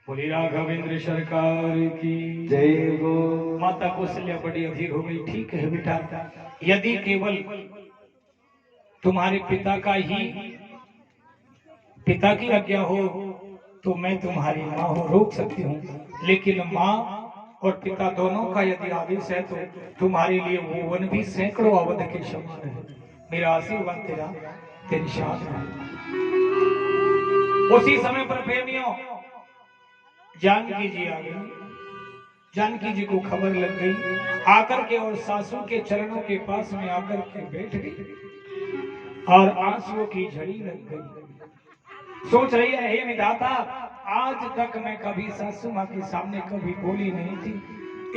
बोली राघवेंद्र सरकार की जय हो। माता कौशल्या बड़ी अधीर हो गई। ठीक है बेटा, यदि केवल तुम्हारे पिता की आज्ञा हो तो मैं तुम्हारी माँ हूँ, रोक सकती हूँ, लेकिन माँ और पिता दोनों का यदि आदेश है तो तुम्हारे लिए वो वन भी सैकड़ों अवध के समान है। मेरा आशीर्वाद तेरी साथ है। उसी समय पर प्रेमियों जानकी जी आ गई। जानकी जी को खबर लग गई, आकर के और सासू के चरणों के पास में आकर के बैठ गई और आंसुओं की झड़ी लग गई। सोच रही है, हे विधाता, आज तक मैं कभी सासू माँ के सामने कभी बोली नहीं थी,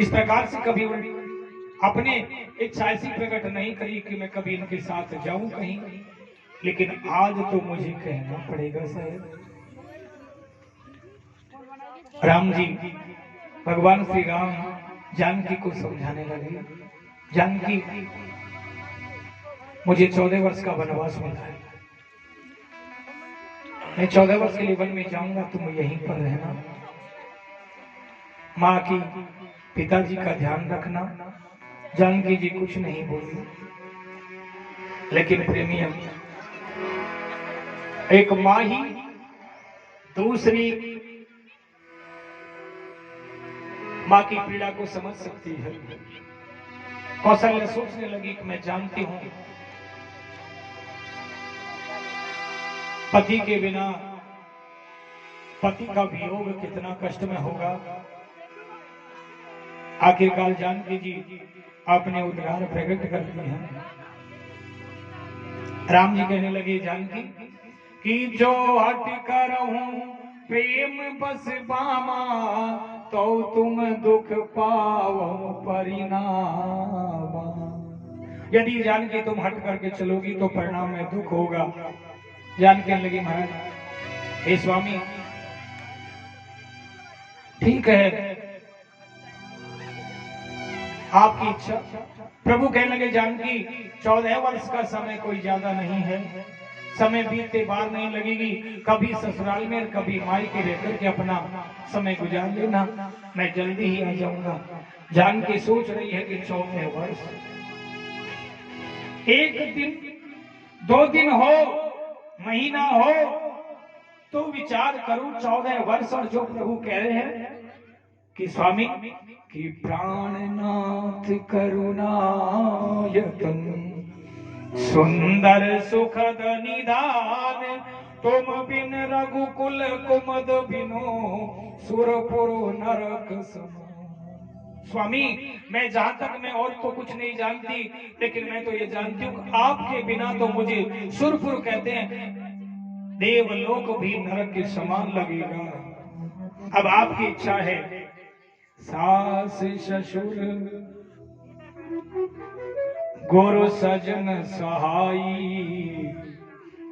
इस प्रकार से कभी अपने इच्छा ऐसी प्रकट नहीं करी कि मैं कभी इनके साथ जाऊं कहीं, लेकिन आज तो मुझे कहना पड़ेगा शायद। राम जी, भगवान श्री राम जानकी को समझाने लगे, जानकी मुझे 14 वर्ष का वनवास मिला है, मैं 14 वर्ष के लिए वन में जाऊंगा, तुम यहीं पर रहना, माँ की पिताजी का ध्यान रखना। जानकी जी कुछ नहीं बोली, लेकिन प्रेमियों, एक माँ ही दूसरी माँ की पीड़ा को समझ सकती है। कौशल्या सोचने लगी कि मैं जानती हूं पति के बिना पति का वियोग कितना कष्ट में होगा। आखिरकार जानकी जी अपने उद्गार प्रकट करती हैं। राम जी कहने लगे, जानकी कि जो हट कर हूं प्रेम बस बामा, तो तुम दुख पाओ परिणाम। यदि जानकी तुम हट करके चलोगी तो परिणाम में दुख होगा। जानकी कहने लगी, महाराज हे स्वामी, ठीक है आपकी इच्छा। प्रभु कहने लगे, जानकी 14 वर्ष का समय कोई ज्यादा नहीं है, समय बीतते बार नहीं लगेगी, कभी ससुराल में कभी मायके रहकर के अपना समय गुजार लेना, मैं जल्दी ही आ जाऊंगा। जानकी सोच रही है कि 14 वर्ष, एक दिन 2 दिन हो, महीना हो तो विचार करूं, 14 वर्ष। और जो प्रभु कह रहे हैं कि स्वामी कि प्राणनाथ करुणायतन सुंदर सुखद निदान, तुम बिन रघुकुल कुमद बिनो सुरपुर नरक समान। स्वामी, मैं जहां तक मैं और तो कुछ नहीं जानती, लेकिन मैं तो ये जानती हूँ कि आपके बिना तो मुझे सुरपुर कहते हैं, देवलोक भी नरक के समान लगेगा। अब आपकी इच्छा है, सास ससुर गुरु सजन सहाई,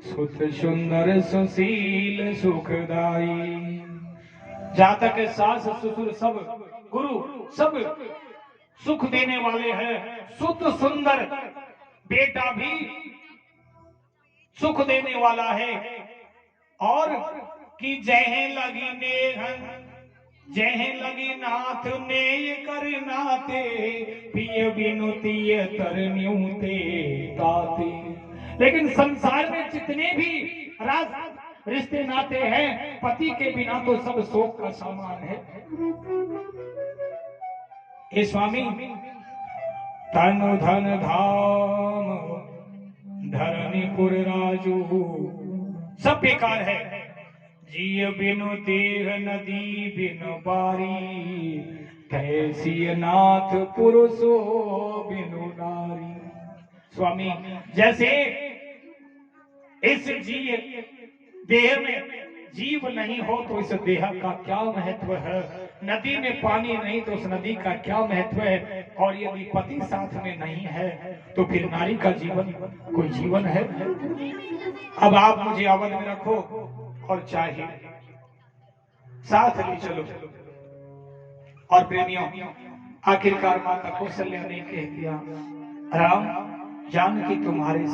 सुत सुंदर सुशील सुखदाई। जहां तक सास ससुर सब गुरु सब सुख देने वाले हैं, सुत सुंदर बेटा भी सुख देने वाला है, और कि जय लगी नेहन जह लगी नाथ ने कर नाते, पिय बिनुतीय तरन्यूते ताते। लेकिन संसार में जितने भी रिश्ते नाते हैं, पति के बिना तो सब शोक का सामान है। हे स्वामी, तनु धन धाम धरणीपुर राजू सब बेकार है, जिय बिनु देह नदी बिनु बारी, कैसी नाथ पुरुषो बिनु नारी। स्वामी, जैसे इस देह में जीव नहीं हो तो इस देह का क्या महत्व है, नदी में पानी नहीं तो उस नदी का क्या महत्व है, और यदि पति साथ में नहीं है तो फिर नारी का जीवन कोई जीवन है। अब आप मुझे अवध में रखो और चाहिए साथ ले चलो। और प्रेमियों, आखिरकार माता कौशल्या ने कह दिया, राम जानकी तुम्हारे साथ